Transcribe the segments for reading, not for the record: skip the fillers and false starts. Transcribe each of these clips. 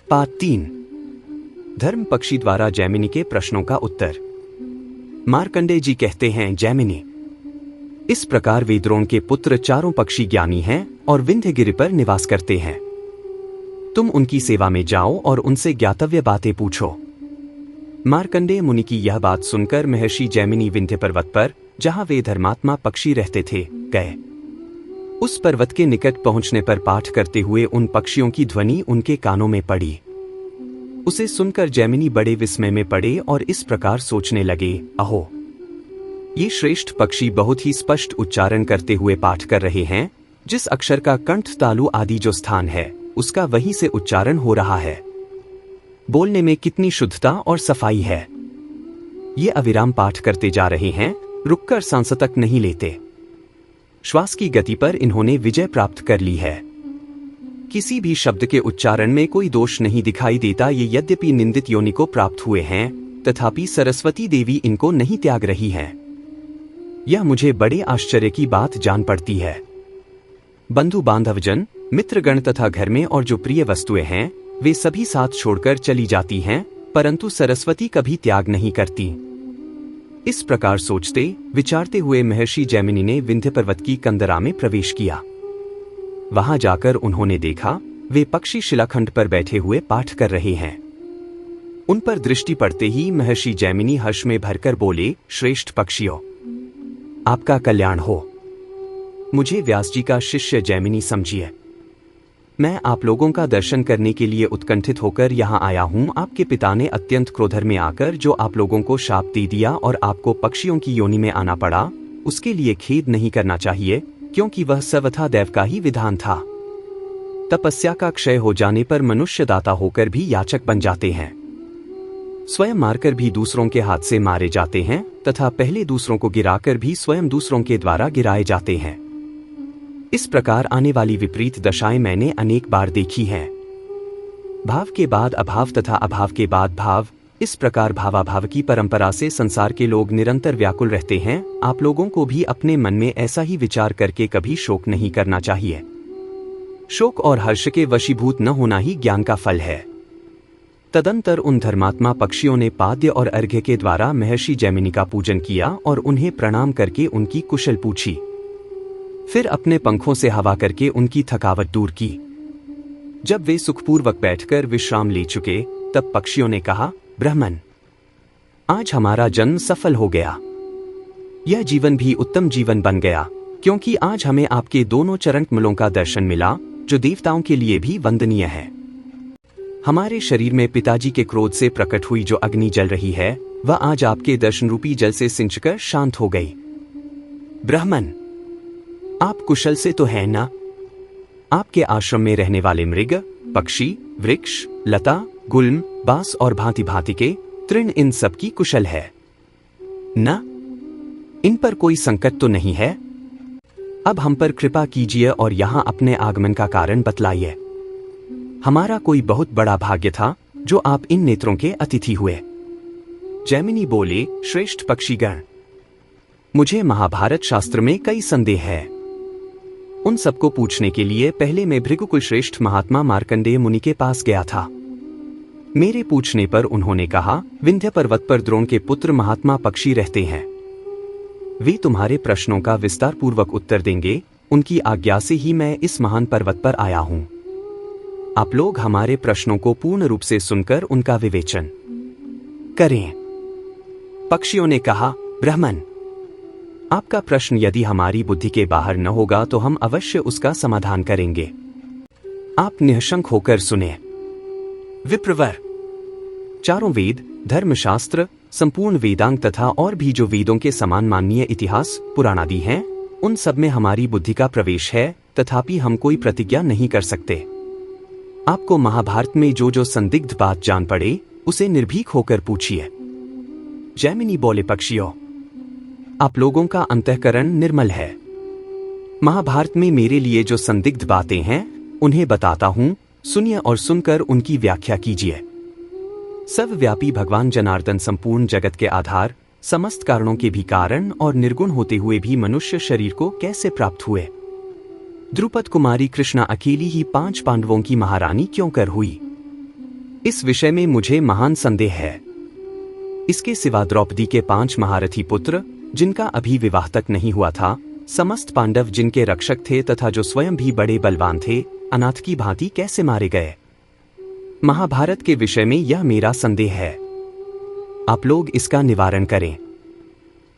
पाठ 3 धर्म पक्षी द्वारा जैमिनी के प्रश्नों का उत्तर। मार्कंडेय जी कहते हैं, जैमिनी, इस प्रकार वेद्रोण के पुत्र चारों पक्षी ज्ञानी हैं और विंध्यगिरि पर निवास करते हैं। तुम उनकी सेवा में जाओ और उनसे ज्ञातव्य बातें पूछो। मार्कंडेय मुनि की यह बात सुनकर महर्षि जैमिनी विंध्य पर्वत पर, जहां वे धर्मात्मा पक्षी रहते थे, गए। उस पर्वत के निकट पहुंचने पर पाठ करते हुए उन पक्षियों की ध्वनि उनके कानों में पड़ी। उसे सुनकर जैमिनी बड़े विस्मय में पड़े और इस प्रकार सोचने लगे, अहो, ये श्रेष्ठ पक्षी बहुत ही स्पष्ट उच्चारण करते हुए पाठ कर रहे हैं। जिस अक्षर का कंठ, तालु आदि जो स्थान है, उसका वहीं से उच्चारण हो रहा है। बोलने में कितनी शुद्धता और सफाई है। ये अविराम पाठ करते जा रहे हैं, रुककर सांस तक नहीं लेते। श्वास की गति पर इन्होंने विजय प्राप्त कर ली है। किसी भी शब्द के उच्चारण में कोई दोष नहीं दिखाई देता। ये यद्यपि निंदित योनि को प्राप्त हुए हैं, तथापि सरस्वती देवी इनको नहीं त्याग रही हैं। यह मुझे बड़े आश्चर्य की बात जान पड़ती है। बंधु बांधवजन, मित्रगण तथा घर में और जो प्रिय वस्तुएं हैं, वे सभी साथ छोड़कर चली जाती हैं, परंतु सरस्वती कभी त्याग नहीं करती। इस प्रकार सोचते विचारते हुए महर्षि जैमिनी ने विंध्य पर्वत की कंदरा में प्रवेश किया। वहां जाकर उन्होंने देखा, वे पक्षी शिलाखंड पर बैठे हुए पाठ कर रहे हैं। उन पर दृष्टि पड़ते ही महर्षि जैमिनी हर्ष में भरकर बोले, श्रेष्ठ पक्षियों, आपका कल्याण हो। मुझे व्यास जी का शिष्य जैमिनी समझिए। मैं आप लोगों का दर्शन करने के लिए उत्कंठित होकर यहाँ आया हूँ। आपके पिता ने अत्यंत क्रोधर में आकर जो आप लोगों को शाप दे दिया और आपको पक्षियों की योनि में आना पड़ा, उसके लिए खेद नहीं करना चाहिए, क्योंकि वह सर्वथा देव का ही विधान था। तपस्या का क्षय हो जाने पर मनुष्य दाता होकर भी याचक बन जाते हैं। स्वयं मारकर भी दूसरों के हाथ से मारे जाते हैं तथा पहले दूसरों को गिराकर भी स्वयं दूसरों के द्वारा गिराए जाते हैं। इस प्रकार आने वाली विपरीत दशाएं मैंने अनेक बार देखी हैं। भाव के बाद अभाव तथा अभाव के बाद भाव, इस प्रकार भावाभाव की परंपरा से संसार के लोग निरंतर व्याकुल रहते हैं। आप लोगों को भी अपने मन में ऐसा ही विचार करके कभी शोक नहीं करना चाहिए। शोक और हर्ष के वशीभूत न होना ही ज्ञान का फल है। तदंतर उन धर्मात्मा पक्षियों ने पाद्य और अर्घ्य के द्वारा महर्षि जैमिनी का पूजन किया और उन्हें प्रणाम करके उनकी कुशल पूछी। फिर अपने पंखों से हवा करके उनकी थकावट दूर की। जब वे सुखपूर्वक बैठकर विश्राम ले चुके, तब पक्षियों ने कहा, ब्राह्मण, आज हमारा जन्म सफल हो गया। यह जीवन भी उत्तम जीवन बन गया, क्योंकि आज हमें आपके दोनों चरण कमलों का दर्शन मिला, जो देवताओं के लिए भी वंदनीय है। हमारे शरीर में पिताजी के क्रोध से प्रकट हुई जो अग्नि जल रही है, वह आज आपके दर्शन रूपी जल से सिंचकर शांत हो गई। ब्राह्मण, आप कुशल से तो हैं ना? आपके आश्रम में रहने वाले मृग, पक्षी, वृक्ष, लता, गुल्म, बांस और भांति भांति के तृण, इन सब की कुशल है ना? इन पर कोई संकट तो नहीं है? अब हम पर कृपा कीजिए और यहाँ अपने आगमन का कारण बतलाइए। हमारा कोई बहुत बड़ा भाग्य था जो आप इन नेत्रों के अतिथि हुए। जैमिनी बोले, श्रेष्ठ पक्षीगण, मुझे महाभारत शास्त्र में कई संदेह है। उन सबको पूछने के लिए पहले मैं भृगुकुल श्रेष्ठ महात्मा मार्कंडेय मुनि के पास गया था। मेरे पूछने पर उन्होंने कहा, विंध्य पर्वत पर द्रोण के पुत्र महात्मा पक्षी रहते हैं। वे तुम्हारे प्रश्नों का विस्तार पूर्वक उत्तर देंगे। उनकी आज्ञा से ही मैं इस महान पर्वत पर आया हूं। आप लोग हमारे प्रश्नों को पूर्ण रूप से सुनकर उनका विवेचन करें। पक्षियों ने कहा, ब्राह्मण, आपका प्रश्न यदि हमारी बुद्धि के बाहर न होगा तो हम अवश्य उसका समाधान करेंगे। आप निःशंक होकर सुने। विप्रवर, चारों वेद, धर्मशास्त्र, संपूर्ण वेदांग तथा और भी जो वेदों के समान माननीय इतिहास, पुराणादि हैं, उन सब में हमारी बुद्धि का प्रवेश है, तथापि हम कोई प्रतिज्ञा नहीं कर सकते। आपको महाभारत में जो जो संदिग्ध बात जान पड़े, उसे निर्भीक होकर पूछिए। जैमिनी बोले, पक्षियों, आप लोगों का अंतःकरण निर्मल है। महाभारत में मेरे लिए जो संदिग्ध बातें हैं, उन्हें बताता हूं, सुनिए और सुनकर उनकी व्याख्या कीजिए। सर्वव्यापी भगवान जनार्दन संपूर्ण जगत के आधार, समस्त कारणों के भी कारण और निर्गुण होते हुए भी मनुष्य शरीर को कैसे प्राप्त हुए? द्रुपद कुमारी कृष्णा अकेली ही 5 पांडवों की महारानी क्यों कर हुई? इस विषय में मुझे महान संदेह है। इसके सिवा द्रौपदी के 5 महारथी पुत्र, जिनका अभी विवाह तक नहीं हुआ था, समस्त पांडव जिनके रक्षक थे तथा जो स्वयं भी बड़े बलवान थे, अनाथ की भांति कैसे मारे गए? महाभारत के विषय में यह मेरा संदेह है। आप लोग इसका निवारण करें।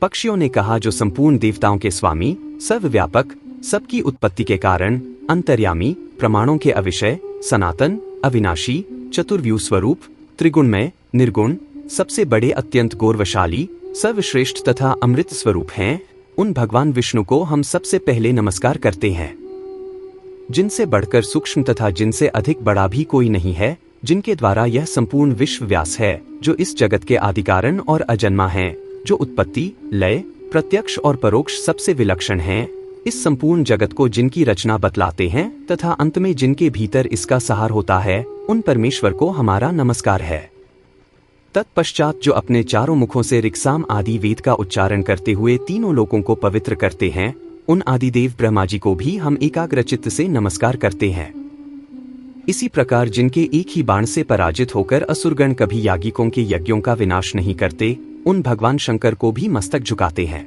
पक्षियों ने कहा, जो संपूर्ण देवताओं के स्वामी, सर्वव्यापक, सबकी उत्पत्ति के कारण, अंतर्यामी, प्रमाणों के अविषय, सनातन, अविनाशी, चतुर्व्यूह स्वरूप, त्रिगुणमय, निर्गुण, सबसे बड़े, अत्यंत गौरवशाली, सर्वश्रेष्ठ तथा अमृत स्वरूप हैं, उन भगवान विष्णु को हम सबसे पहले नमस्कार करते हैं, जिनसे बढ़कर सूक्ष्म तथा जिनसे अधिक बड़ा भी कोई नहीं है, जिनके द्वारा यह संपूर्ण विश्व व्यास है, जो इस जगत के आदिकारण और अजन्मा हैं, जो उत्पत्ति, लय, प्रत्यक्ष और परोक्ष सबसे विलक्षण हैं, इस संपूर्ण जगत को जिनकी रचना बतलाते हैं तथा अंत में जिनके भीतर इसका सहार होता है, उन परमेश्वर को हमारा नमस्कार है। तत्पश्चात जो अपने चारों मुखों से ऋक्साम आदि वेद का उच्चारण करते हुए तीनों लोकों को पवित्र करते हैं, उन आदिदेव ब्रह्मा जी को भी हम एकाग्रचित्त से नमस्कार करते हैं। इसी प्रकार जिनके एक ही बाण से पराजित होकर असुरगण कभी याज्ञिकों के यज्ञों का विनाश नहीं करते, उन भगवान शंकर को भी मस्तक झुकाते हैं।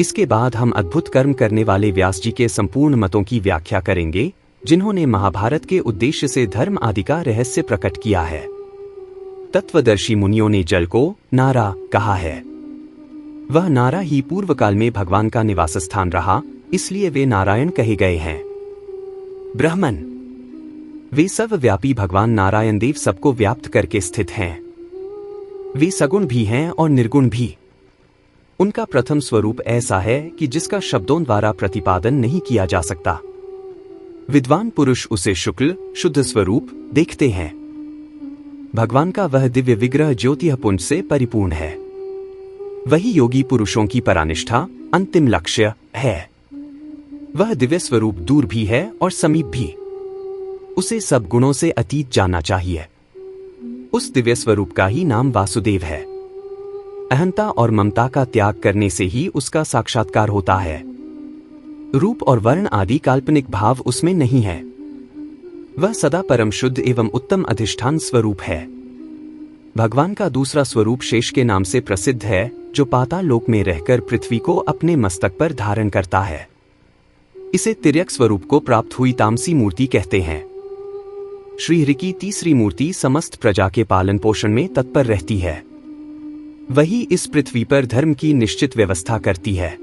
इसके बाद हम अद्भुत कर्म करने वाले व्यास जी के संपूर्ण मतों की व्याख्या करेंगे, जिन्होंने महाभारत के उद्देश्य से धर्म आदि का रहस्य प्रकट किया है। तत्वदर्शी मुनियों ने जल को नारा कहा है। वह नारा ही पूर्व काल में भगवान का निवास स्थान रहा, इसलिए वे नारायण कहे गए हैं। ब्रह्मन, वे सर्वव्यापी भगवान नारायण देव सबको व्याप्त करके स्थित हैं। वे सगुण भी हैं और निर्गुण भी। उनका प्रथम स्वरूप ऐसा है कि जिसका शब्दों द्वारा प्रतिपादन नहीं किया जा सकता। विद्वान पुरुष उसे शुक्ल शुद्ध स्वरूप देखते हैं। भगवान का वह दिव्य विग्रह ज्योतिपुंज से परिपूर्ण है। वही योगी पुरुषों की परानिष्ठा अंतिम लक्ष्य है। वह दिव्य स्वरूप दूर भी है और समीप भी। उसे सब गुणों से अतीत जानना चाहिए। उस दिव्य स्वरूप का ही नाम वासुदेव है। अहंता और ममता का त्याग करने से ही उसका साक्षात्कार होता है। रूप और वर्ण आदि काल्पनिक भाव उसमें नहीं है। वह सदा परम शुद्ध एवं उत्तम अधिष्ठान स्वरूप है। भगवान का दूसरा स्वरूप शेष के नाम से प्रसिद्ध है, जो पाताल लोक में रहकर पृथ्वी को अपने मस्तक पर धारण करता है। इसे तिर्यक स्वरूप को प्राप्त हुई तामसी मूर्ति कहते हैं। श्रीहरि की तीसरी मूर्ति समस्त प्रजा के पालन पोषण में तत्पर रहती है। वही इस पृथ्वी पर धर्म की निश्चित व्यवस्था करती है।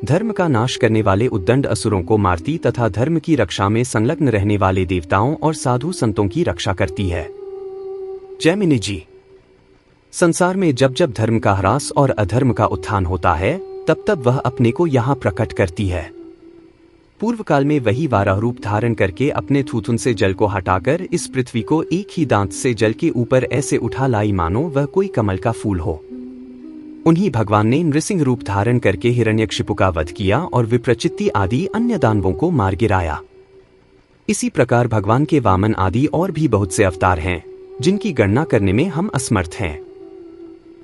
धर्म का नाश करने वाले उद्दंड असुरों को मारती तथा धर्म की रक्षा में संलग्न रहने वाले देवताओं और साधु संतों की रक्षा करती है। जैमिनी जी, संसार में जब जब धर्म का ह्रास और अधर्म का उत्थान होता है, तब तब वह अपने को यहाँ प्रकट करती है। पूर्व काल में वही वाराह रूप धारण करके अपने थूथुन से जल को हटाकर इस पृथ्वी को एक ही दांत से जल के ऊपर ऐसे उठा लाई मानो वह कोई कमल का फूल हो। उन्हीं भगवान ने नृसिंह रूप धारण करके हिरण्यकशिपु का वध किया और विप्रचित्ति आदि अन्य दानवों को मार गिराया। इसी प्रकार भगवान के वामन आदि और भी बहुत से अवतार हैं, जिनकी गणना करने में हम असमर्थ हैं।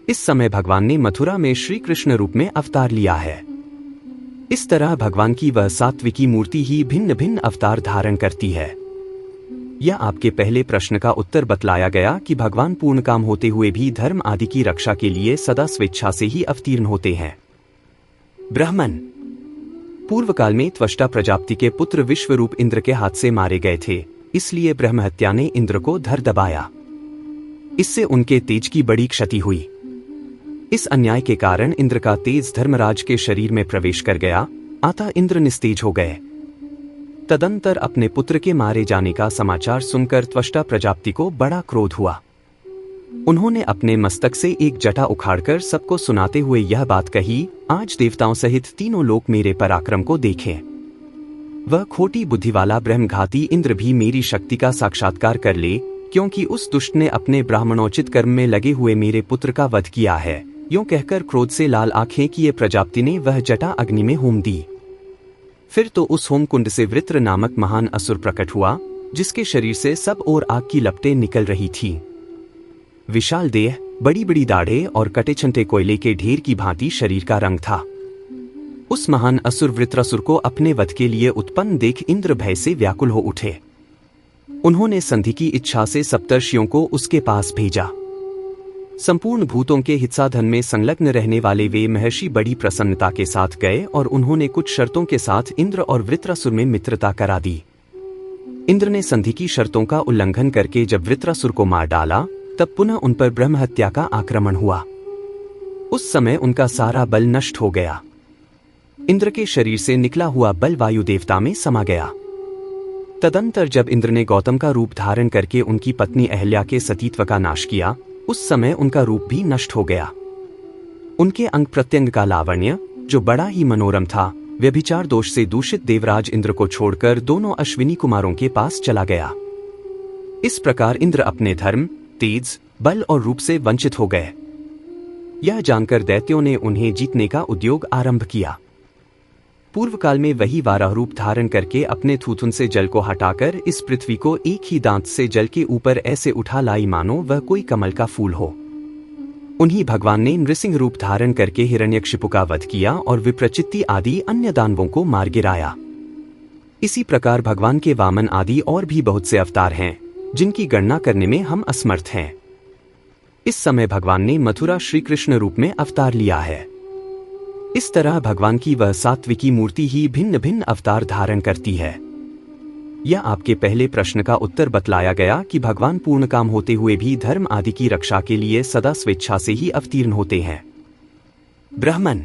इस समय भगवान ने मथुरा में श्री कृष्ण रूप में अवतार लिया है। इस तरह भगवान की वह सात्विकी मूर्ति ही भिन्न भिन्न अवतार धारण करती है। यह आपके पहले प्रश्न का उत्तर बतलाया गया कि भगवान पूर्ण काम होते हुए भी धर्म आदि की रक्षा के लिए सदा स्वेच्छा से ही अवतीर्ण होते हैं। ब्राह्मण, पूर्व काल में त्वष्टा प्रजापति के पुत्र विश्वरूप इंद्र के हाथ से मारे गए थे, इसलिए ब्रह्महत्या ने इंद्र को धर दबाया। इससे उनके तेज की बड़ी क्षति हुई। इस अन्याय के कारण इंद्र का तेज धर्मराज के शरीर में प्रवेश कर गया, अतः इंद्र निस्तेज हो गए। तदंतर अपने पुत्र के मारे जाने का समाचार सुनकर त्वष्टा प्रजापति को बड़ा क्रोध हुआ। उन्होंने अपने मस्तक से एक जटा उखाड़कर सबको सुनाते हुए यह बात कही, आज देवताओं सहित तीनों लोक मेरे पराक्रम को देखें। वह खोटी बुद्धि वाला ब्रह्मघाती इंद्र भी मेरी शक्ति का साक्षात्कार कर ले, क्योंकि उस दुष्ट ने अपने ब्राह्मणोचित कर्म में लगे हुए मेरे पुत्र का वध किया है। यूं कहकर क्रोध से लाल आंखें किए प्रजापति ने वह जटा अग्नि में होम दी। फिर तो उस होम कुंड से वृत्र नामक महान असुर प्रकट हुआ, जिसके शरीर से सब ओर आग की लपटें निकल रही थीं। विशाल देह, बड़ी बड़ी दाढ़ें और कटे छंटे कोयले के ढेर की भांति शरीर का रंग था। उस महान असुर वृत्रासुर को अपने वध के लिए उत्पन्न देख इंद्र भय से व्याकुल हो उठे। उन्होंने संधि की इच्छा से सप्तर्षियों को उसके पास भेजा। संपूर्ण भूतों के हितसाधन में संलग्न रहने वाले वे महर्षि बड़ी प्रसन्नता के साथ गए और उन्होंने कुछ शर्तों के साथ इंद्र और वृत्रासुर में मित्रता करा दी। इंद्र ने संधि की शर्तों का उल्लंघन करके जब वृत्रासुर को मार डाला, तब पुनः उन पर ब्रह्म हत्या का आक्रमण हुआ। उस समय उनका सारा बल नष्ट हो गया। इंद्र के शरीर से निकला हुआ बल वायु देवता में समा गया। तदंतर जब इंद्र ने गौतम का रूप धारण करके उनकी पत्नी अहल्या के सतीत्व का नाश किया, उस समय उनका रूप भी नष्ट हो गया। उनके अंग प्रत्यंग का लावण्य, जो बड़ा ही मनोरम था, व्यभिचार दोष से दूषित देवराज इंद्र को छोड़कर दोनों अश्विनी कुमारों के पास चला गया। इस प्रकार इंद्र अपने धर्म, तेज, बल और रूप से वंचित हो गए। यह जानकर दैत्यों ने उन्हें जीतने का उद्योग आरंभ किया। पूर्व काल में वही वाराह रूप धारण करके अपने थूथुन से जल को हटाकर इस पृथ्वी को एक ही दांत से जल के ऊपर ऐसे उठा लाई मानो वह कोई कमल का फूल हो। उन्हीं भगवान ने नृसिंह रूप धारण करके हिरण्यकशिपु का वध किया और विप्रचित्ति आदि अन्य दानवों को मार गिराया। इसी प्रकार भगवान के वामन आदि और भी बहुत से अवतार हैं, जिनकी गणना करने में हम असमर्थ हैं। इस समय भगवान ने मथुरा श्री कृष्ण रूप में अवतार लिया है। इस तरह भगवान की वह सात्विकी मूर्ति ही भिन्न भिन्न अवतार धारण करती है। यह आपके पहले प्रश्न का उत्तर बतलाया गया कि भगवान पूर्ण काम होते हुए भी धर्म आदि की रक्षा के लिए सदा स्वेच्छा से ही अवतीर्ण होते हैं। ब्राह्मण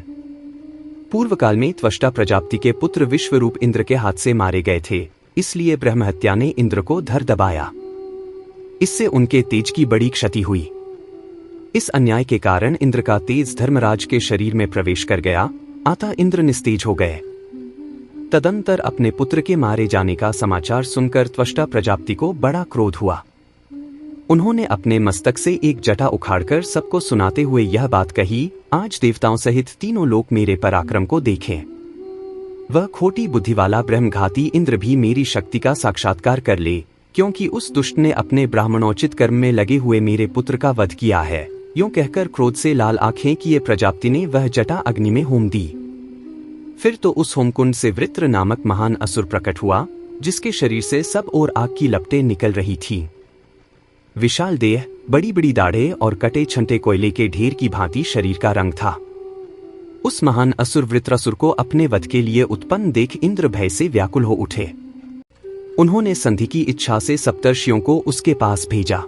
पूर्व काल में त्वष्टा प्रजापति के पुत्र विश्वरूप इंद्र के हाथ से मारे गए थे, इसलिए ब्रह्म हत्या ने इंद्र को धर दबाया। इससे उनके तेज की बड़ी क्षति हुई। इस अन्याय के कारण इंद्र का तेज धर्मराज के शरीर में प्रवेश कर गया, अतः इंद्र निस्तेज हो गए। तदंतर अपने पुत्र के मारे जाने का समाचार सुनकर त्वष्टा प्रजापति को बड़ा क्रोध हुआ। उन्होंने अपने मस्तक से एक जटा उखाड़कर सबको सुनाते हुए यह बात कही, आज देवताओं सहित तीनों लोग मेरे पराक्रम को देखें। वह खोटी बुद्धि वाला ब्रह्मघाती इंद्र भी मेरी शक्ति का साक्षात्कार कर ले, क्योंकि उस दुष्ट ने अपने ब्राह्मणोचित कर्म में लगे हुए मेरे पुत्र का वध किया है। यूं कहकर क्रोध से लाल आंखें किए प्रजापति ने वह जटा अग्नि में होम दी। फिर तो उस होमकुंड से वृत्र नामक महान असुर प्रकट हुआ, जिसके शरीर से सब ओर आग की लपटें निकल रही थीं। विशाल देह, बड़ी बड़ी दाढ़ें और कटे छंटे कोयले के ढेर की भांति शरीर का रंग था। उस महान असुर वृत्रासुर को अपने वध के लिए उत्पन्न देख इंद्र भय से व्याकुल हो उठे। उन्होंने संधि की इच्छा से सप्तर्षियों को उसके पास भेजा।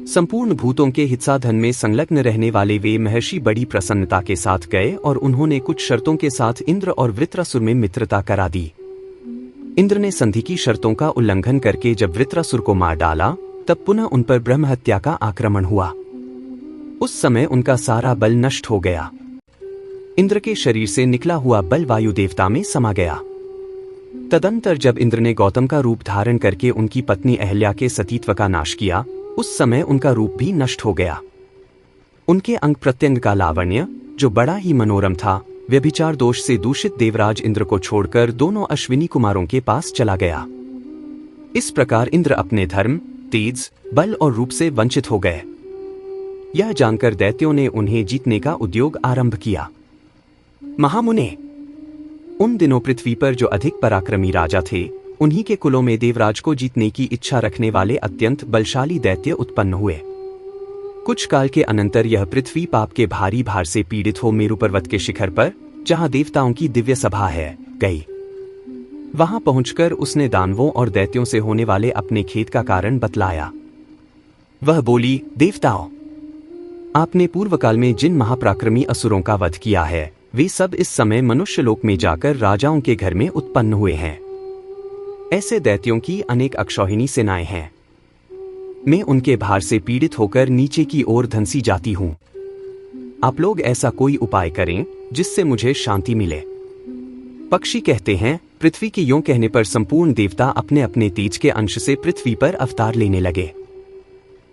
संपूर्ण भूतों के हितसाधन में संलग्न रहने वाले वे महर्षि बड़ी प्रसन्नता के साथ गए और उन्होंने कुछ शर्तों के साथ इंद्र और वृत्रासुर में मित्रता करा दी। इंद्र ने संधि की शर्तों का उल्लंघन करके जब वृत्रासुर को मार डाला, तब पुनः उन पर ब्रह्म हत्या का आक्रमण हुआ। उस समय उनका सारा बल नष्ट हो गया। इंद्र के शरीर से निकला हुआ बल वायु देवता में समा गया। तदंतर जब इंद्र ने गौतम का रूप धारण करके उनकी पत्नी अहल्या के सतीत्व का नाश किया, उस समय उनका रूप भी नष्ट हो गया। उनके अंग प्रत्यंग का लावण्य, जो बड़ा ही मनोरम था, व्यभिचार दोष से दूषित देवराज इंद्र को छोड़कर दोनों अश्विनी कुमारों के पास चला गया। इस प्रकार इंद्र अपने धर्म, तेज, बल और रूप से वंचित हो गए। यह जानकर दैत्यों ने उन्हें जीतने का उद्योग आरंभ किया। महामुने, उन दिनों पृथ्वी पर जो अधिक पराक्रमी राजा थे, उन्हीं के कुलों में देवराज को जीतने की इच्छा रखने वाले अत्यंत बलशाली दैत्य उत्पन्न हुए। कुछ काल के अनंतर यह पृथ्वी पाप के भारी भार से पीड़ित हो मेरु पर्वत के शिखर पर, जहां देवताओं की दिव्य सभा है, गई। वहां पहुंचकर उसने दानवों और दैत्यों से होने वाले अपने खेद का कारण बतलाया। वह बोली, देवताओं, आपने पूर्व काल में जिन महापराक्रमी असुरों का वध किया है, वे सब इस समय मनुष्य लोक में जाकर राजाओं के घर में उत्पन्न हुए हैं। ऐसे दैत्यों की अनेक अक्षौहिणी सेनाएं हैं। मैं उनके भार से पीड़ित होकर नीचे की ओर धंसी जाती हूं। आप लोग ऐसा कोई उपाय करें जिससे मुझे शांति मिले। पक्षी कहते हैं, पृथ्वी के यों कहने पर संपूर्ण देवता अपने अपने तेज के अंश से पृथ्वी पर अवतार लेने लगे।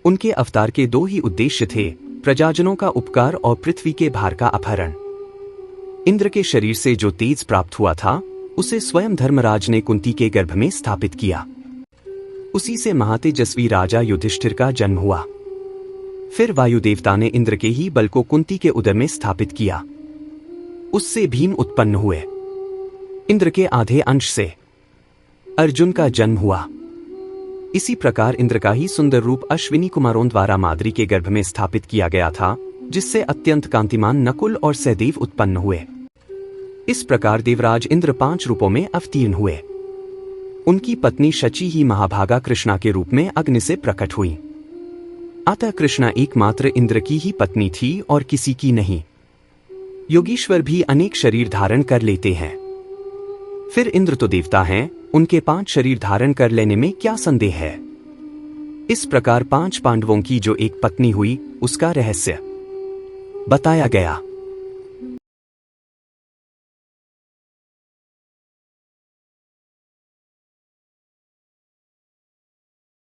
उनके अवतार के दो ही उद्देश्य थे, प्रजाजनों का उपकार और पृथ्वी के भार का अपहरण। इंद्र के शरीर से जो तेज प्राप्त हुआ था, उसे स्वयं धर्मराज ने कुंती के गर्भ में स्थापित किया। उसी से महातेजस्वी राजा युधिष्ठिर का जन्म हुआ। फिर वायु देवता ने इंद्र के ही बल को कुंती के उदर में स्थापित किया। उससे भीम उत्पन्न हुए। इंद्र के आधे अंश से अर्जुन का जन्म हुआ। इसी प्रकार इंद्र का ही सुंदर रूप अश्विनी कुमारों द्वारा माद्री के गर्भ में स्थापित किया गया था, जिससे अत्यंत कांतिमान नकुल और सहदेव उत्पन्न हुए। इस प्रकार देवराज इंद्र 5 रूपों में अवतीर्ण हुए। उनकी पत्नी शची ही महाभागा कृष्णा के रूप में अग्नि से प्रकट हुई। अतः कृष्णा एकमात्र इंद्र की ही पत्नी थी और किसी की नहीं। योगीश्वर भी अनेक शरीर धारण कर लेते हैं, फिर इंद्र तो देवता हैं, उनके 5 शरीर धारण कर लेने में क्या संदेह है। इस प्रकार 5 पांडवों की जो एक पत्नी हुई, उसका रहस्य बताया गया।